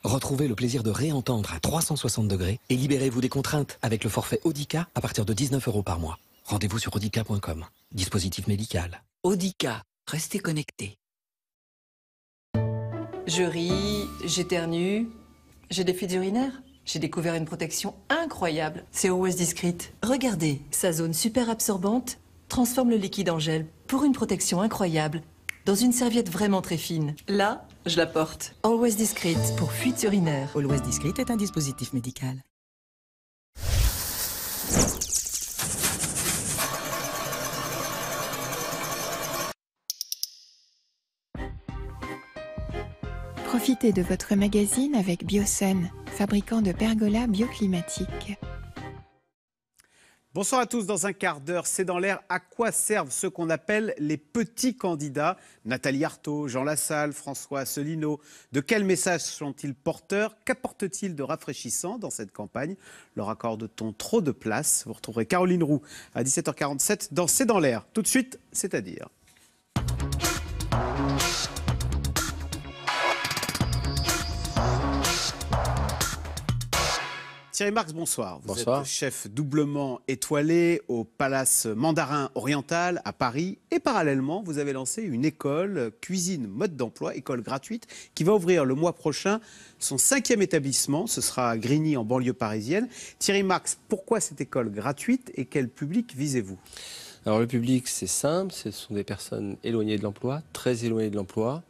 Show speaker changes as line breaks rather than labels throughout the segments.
Retrouvez le plaisir de réentendre à 360 degrés et libérez-vous des contraintes avec le forfait Audica à partir de 19 € par mois. Rendez-vous sur audica.com. Dispositif médical.
Audica, restez connectés.
Je ris, j'éternue, j'ai des fuites urinaires. J'ai découvert une protection incroyable. C'est Always Discreet. Regardez, sa zone super absorbante transforme le liquide en gel pour une protection incroyable dans une serviette vraiment très fine. Là, je la porte. Always Discreet pour fuites urinaires.
Always Discreet est un dispositif médical.
Profitez de votre magazine avec Biosun, fabricant de pergolas bioclimatiques.
Bonsoir à tous, dans un quart d'heure, c'est dans l'air. À quoi servent ce qu'on appelle les petits candidats? Nathalie Arthaud, Jean Lassalle, François Asselineau. De quels messages sont-ils porteurs? Qu'apportent-ils de rafraîchissant dans cette campagne? Leur accorde-t-on trop de place? Vous retrouverez Caroline Roux à 17h47 dans C'est dans l'air. Tout de suite, c'est-à-dire. Thierry Marx, bonsoir.
Bonsoir.
Vous êtes chef doublement étoilé au Palace Mandarin Oriental à Paris. Et parallèlement, vous avez lancé une école cuisine mode d'emploi, école gratuite, qui va ouvrir le mois prochain son 5e établissement. Ce sera à Grigny, en banlieue parisienne. Thierry Marx, pourquoi cette école gratuite et quel public visez-vous?
Alors le public, c'est simple, ce sont des personnes éloignées de l'emploi, très éloignées de l'emploi.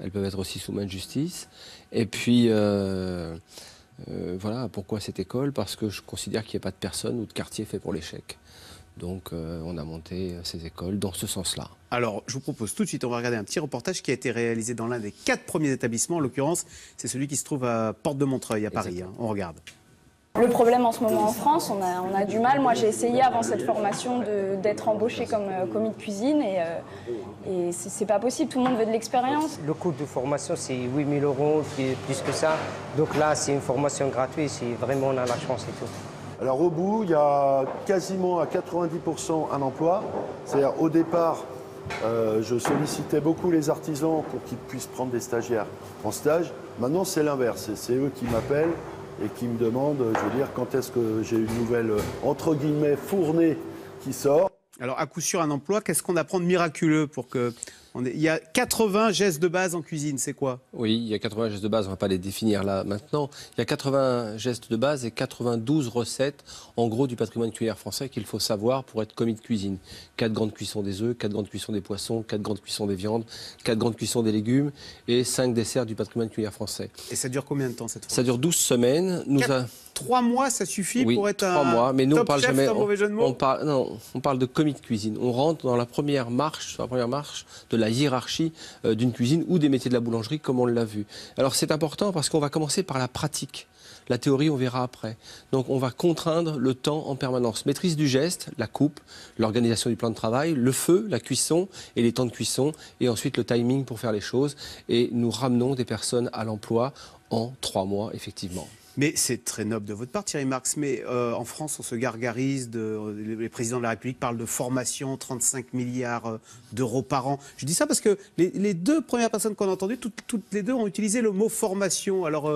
Elles peuvent être aussi sous main de justice. Et puis... voilà, pourquoi cette école? Parce que je considère qu'il n'y a pas de personne ou de quartier fait pour l'échec. Donc on a monté ces écoles dans ce sens-là.
Alors, je vous propose tout de suite, on va regarder un petit reportage qui a été réalisé dans l'un des 4 premiers établissements. En l'occurrence, c'est celui qui se trouve à Porte de Montreuil, à Paris. On regarde.
Le problème en ce moment en France, on a du mal. Moi, j'ai essayé avant cette formation d'être embauchée comme commis de cuisine et c'est pas possible. Tout le monde veut de l'expérience.
Le coût de formation, c'est 8 000 €, plus que ça. Donc là, c'est une formation gratuite. C'est vraiment, on a la chance et tout.
Alors au bout, il y a quasiment à 90% un emploi. C'est-à-dire au départ, je sollicitais beaucoup les artisans pour qu'ils puissent prendre des stagiaires en stage. Maintenant, c'est l'inverse. C'est eux qui m'appellent et qui me demandent, je veux dire, quand est-ce que j'ai une nouvelle, entre guillemets, fournée qui sort.
Alors, à coup sûr, un emploi, qu'est-ce qu'on apprend de miraculeux pour que... Il y a 80 gestes de base en cuisine, c'est quoi?
Oui, il y a 80 gestes de base, on ne va pas les définir là maintenant. Il y a 80 gestes de base et 92 recettes, en gros, du patrimoine culinaire français qu'il faut savoir pour être commis de cuisine. 4 grandes cuissons des œufs, 4 grandes cuissons des poissons, 4 grandes cuissons des viandes, 4 grandes cuissons des légumes et 5 desserts du patrimoine culinaire français.
Et ça dure combien de temps cette fois?
Ça dure 12 semaines.
3 mois, ça suffit pour être
3 mois, mais nous on parle
chef,
jamais.
On
parle de commis de cuisine. On rentre dans la première marche, de la hiérarchie d'une cuisine ou des métiers de la boulangerie, comme on l'a vu. Alors c'est important parce qu'on va commencer par la pratique. La théorie, on verra après. Donc on va contraindre le temps en permanence. Maîtrise du geste, la coupe, l'organisation du plan de travail, le feu, la cuisson et les temps de cuisson, et ensuite le timing pour faire les choses. Et nous ramenons des personnes à l'emploi en 3 mois, effectivement.
Mais c'est très noble de votre part, Thierry Marx. Mais en France, on se gargarise, les présidents de la République parlent de formation, 35 milliards d'euros par an. Je dis ça parce que les 2 premières personnes qu'on a entendues, toutes les 2 ont utilisé le mot formation. Alors,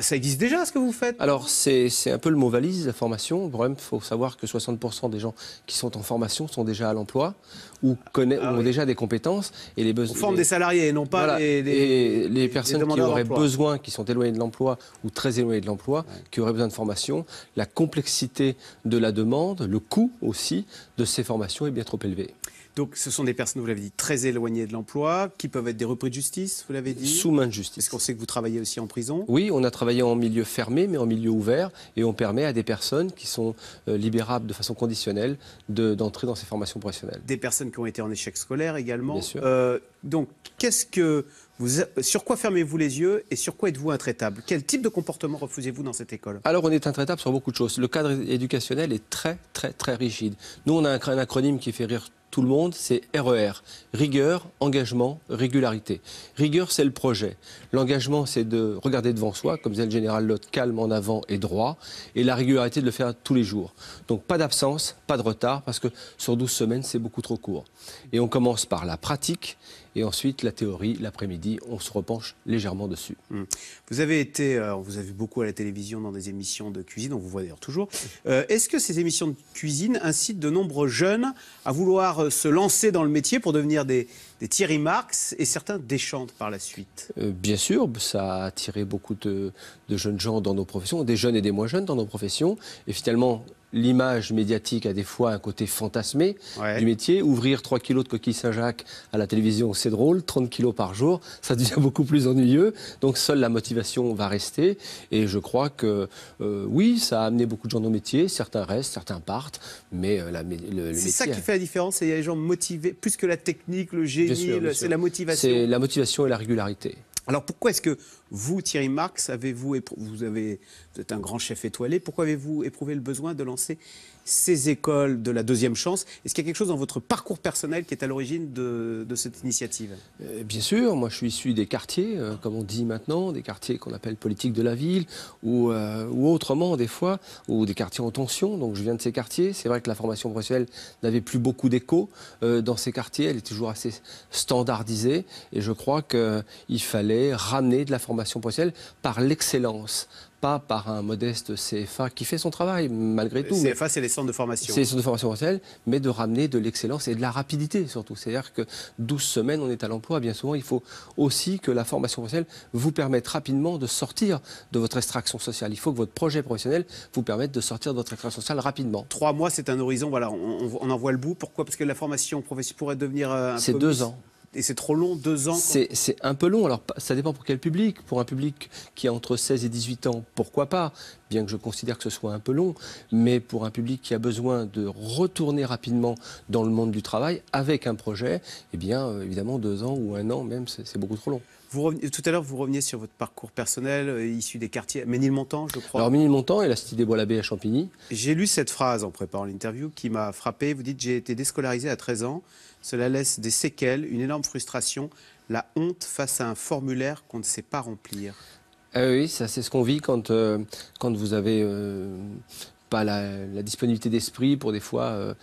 ça existe déjà, ce que vous faites?
Alors, c'est un peu le mot valise, la formation. Le problème, il faut savoir que 60% des gens qui sont en formation sont déjà à l'emploi ou ont déjà des compétences. Et les besoins.
On forme des salariés et non pas
voilà, les personnes qui auraient besoin, qui sont éloignées de l'emploi ou très éloignées de l'emploi, qui auraient besoin de formation. La complexité de la demande, le coût aussi de ces formations est bien trop élevé.
Donc ce sont des personnes, vous l'avez dit, très éloignées de l'emploi, qui peuvent être des repris de justice, vous l'avez dit? Sous
main de justice.
Est-ce qu'on sait que vous travaillez aussi en prison?
Oui, on a travaillé en milieu fermé, mais en milieu ouvert, et on permet à des personnes qui sont libérables de façon conditionnelle d'entrer dans ces formations professionnelles.
Des personnes qui ont été en échec scolaire également.
Bien sûr.
Donc, sur quoi fermez-vous les yeux et sur quoi êtes-vous intraitable? Quel type de comportement refusez-vous dans cette école?
Alors, on est intraitable sur beaucoup de choses. Le cadre éducationnel est très, très, très rigide. Nous, on a un acronyme qui fait rire tout le monde, c'est RER. Rigueur, engagement, régularité. Rigueur, c'est le projet. L'engagement, c'est de regarder devant soi, comme disait le général Lott, calme en avant et droit. Et la régularité, de le faire tous les jours. Donc, pas d'absence, pas de retard, parce que sur 12 semaines, c'est beaucoup trop court. Et on commence par la pratique. Et ensuite, la théorie, l'après-midi, on se repenche légèrement dessus.
Vous avez été, on vous a vu beaucoup à la télévision dans des émissions de cuisine, on vous voit d'ailleurs toujours. Est-ce que ces émissions de cuisine incitent de nombreux jeunes à vouloir se lancer dans le métier pour devenir des Thierry Marx, et certains déchantent par la suite?
Bien sûr, ça a attiré beaucoup de jeunes gens dans nos professions, des jeunes et des moins jeunes dans nos professions. Et finalement, l'image médiatique a des fois un côté fantasmé du métier. Ouvrir 3 kilos de coquilles Saint-Jacques à la télévision, c'est drôle. 30 kilos par jour, ça devient beaucoup plus ennuyeux. Donc seule la motivation va rester. Et je crois que oui, ça a amené beaucoup de gens dans nos métiers. Certains restent, certains partent. Mais le métier...
C'est ça qui fait la différence, c'est les gens motivés, plus que la technique, le génie, c'est la motivation.
C'est la motivation et la régularité.
Alors pourquoi est-ce que vous, Thierry Marx, vous êtes un grand chef étoilé, pourquoi avez-vous éprouvé le besoin de lancer ces écoles de la deuxième chance? Est-ce qu'il y a quelque chose dans votre parcours personnel qui est à l'origine de cette initiative?
Bien sûr, moi je suis issu des quartiers, comme on dit maintenant, des quartiers qu'on appelle politique de la ville, ou autrement des fois, ou des quartiers en tension. Donc je viens de ces quartiers. C'est vrai que la formation professionnelle n'avait plus beaucoup d'écho dans ces quartiers. Elle est toujours assez standardisée. Et je crois qu'il fallait ramener de la formation professionnelle par l'excellence. Pas par un modeste CFA qui fait son travail malgré tout.
CFA, c'est les centres de formation.
C'est les centres de formation professionnelle, mais de ramener de l'excellence et de la rapidité surtout. C'est-à-dire que 12 semaines, on est à l'emploi. Bien souvent, il faut aussi que la formation professionnelle vous permette rapidement de sortir de votre extraction sociale. Il faut que votre projet professionnel vous permette de sortir de votre extraction sociale rapidement.
3 mois, c'est un horizon, voilà, on en voit le bout. Pourquoi? Parce que la formation professionnelle pourrait devenir un peu...
C'est 2 ans.
Et c'est trop long, 2 ans?
C'est un peu long. Alors, ça dépend pour quel public. Pour un public qui a entre 16 et 18 ans, pourquoi pas? Bien que je considère que ce soit un peu long. Mais pour un public qui a besoin de retourner rapidement dans le monde du travail avec un projet, eh bien, évidemment, 2 ans ou 1 an même, c'est beaucoup trop long.
Tout à l'heure, vous reveniez sur votre parcours personnel, issu des quartiers. Ménilmontant, je crois.
Alors, Ménilmontant et la Cité des Bois-l'Abbé à Champigny.
J'ai lu cette phrase en préparant l'interview qui m'a frappé. Vous dites « J'ai été déscolarisé à 13 ans. Cela laisse des séquelles, une énorme frustration, la honte face à un formulaire qu'on ne sait pas remplir. »
Oui, ça c'est ce qu'on vit quand vous avez... pas la disponibilité d'esprit pour des fois,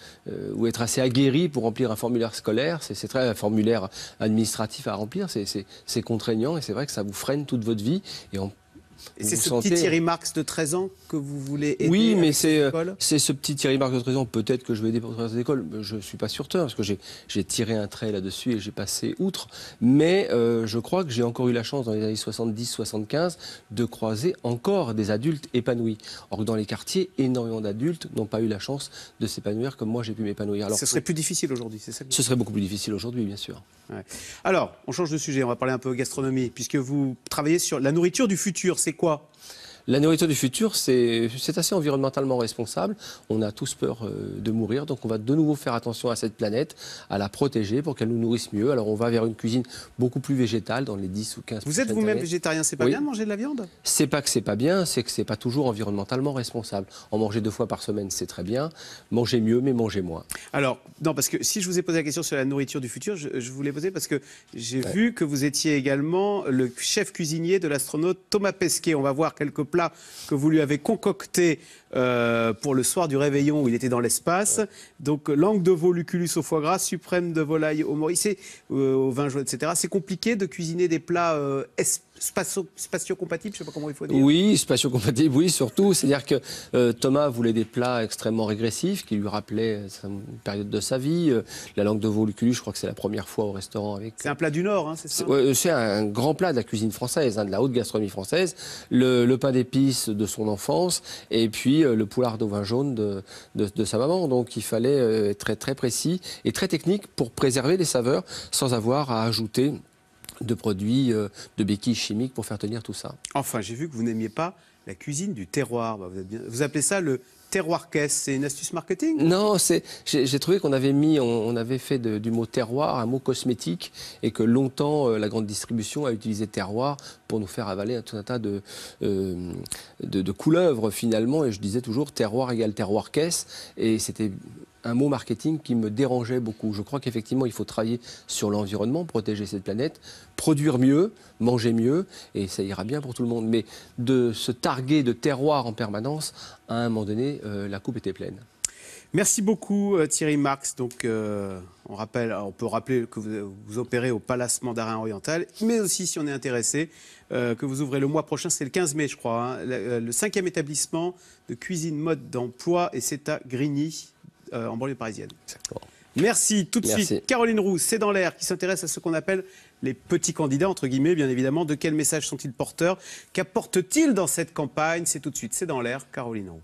ou être assez aguerri pour remplir un formulaire scolaire. C'est très un formulaire administratif à remplir, c'est contraignant et c'est vrai que ça vous freine toute votre vie.
Et c'est ce petit Thierry Marx de 13 ans que vous voulez aider?
Oui, mais c'est ce petit Thierry Marx de 13 ans, peut-être que je vais aider pour les écoles. Je ne suis pas sûr, parce que j'ai tiré un trait là-dessus et j'ai passé outre. Mais je crois que j'ai encore eu la chance, dans les années 70-75, de croiser encore des adultes épanouis. Or, dans les quartiers, énormément d'adultes n'ont pas eu la chance de s'épanouir comme moi j'ai pu m'épanouir. Alors,
ce serait plus difficile aujourd'hui, c'est ça?
Ce serait beaucoup plus difficile aujourd'hui, bien sûr.
Ouais. Alors, on change de sujet, on va parler un peu gastronomie, puisque vous travaillez sur la nourriture du futur. C'est quoi?
La nourriture du futur, c'est assez environnementalement responsable. On a tous peur de mourir, donc on va de nouveau faire attention à cette planète, à la protéger pour qu'elle nous nourrisse mieux. Alors on va vers une cuisine beaucoup plus végétale dans les 10 ou 15
Vous êtes vous-même végétarien, c'est pas bien de manger de la viande? C'est
pas que c'est pas bien, c'est que c'est pas toujours environnementalement responsable. En manger 2 fois par semaine, c'est très bien. Manger mieux, mais manger moins.
Alors, non, parce que si je vous ai posé la question sur la nourriture du futur, je vous l'ai posée parce que j'ai vu que vous étiez également le chef cuisinier de l'astronaute Thomas Pesquet. On va voir quelques plats que vous lui avez concocté pour le soir du réveillon où il était dans l'espace. Donc langue de veau, lucullus au foie gras, suprême de volaille au maurice, au vin jaune, etc. C'est compliqué de cuisiner des plats spatio-compatibles, je ne sais pas comment il faut dire.
Oui, spatio-compatibles, oui, surtout. C'est-à-dire que Thomas voulait des plats extrêmement régressifs qui lui rappelaient une période de sa vie. La langue de veau, lucullus, je crois que c'est la première fois au restaurant avec...
C'est un plat du Nord, hein, c'est ça?
C'est un grand plat de la cuisine française, de la haute gastronomie française. Le pain d'épices de son enfance et puis le poulard au vin jaune de sa maman. Donc il fallait être très précis et très technique pour préserver les saveurs sans avoir à ajouter de produits, de béquilles chimiques pour faire tenir tout ça.
Enfin, j'ai vu que vous n'aimiez pas la cuisine du terroir. Bah, vous appelez ça le terroir-caisse, c'est une astuce marketing?
Non, j'ai trouvé qu'on avait on avait fait du mot terroir un mot cosmétique et que longtemps la grande distribution a utilisé terroir pour nous faire avaler tout un tas de couleuvres finalement, et je disais toujours terroir égale terroir-caisse, et c'était un mot marketing qui me dérangeait beaucoup. Je crois qu'effectivement, il faut travailler sur l'environnement, protéger cette planète, produire mieux, manger mieux, et ça ira bien pour tout le monde. Mais de se targuer de terroir en permanence, à un moment donné, la coupe était pleine.
Merci beaucoup Thierry Marx. Donc, on peut rappeler que vous opérez au Palace Mandarin Oriental, mais aussi, si on est intéressé, que vous ouvrez le mois prochain, c'est le 15 mai, je crois, hein, le 5e établissement de cuisine mode d'emploi, et c'est à Grigny, en banlieue parisienne.
Exactement.
Merci. Tout de suite, Caroline Roux, C'est dans l'air, qui s'intéresse à ce qu'on appelle les petits candidats, entre guillemets, bien évidemment. De quel message sont-ils porteurs? Qu'apportent-ils dans cette campagne? C'est tout de suite, C'est dans l'air, Caroline Roux.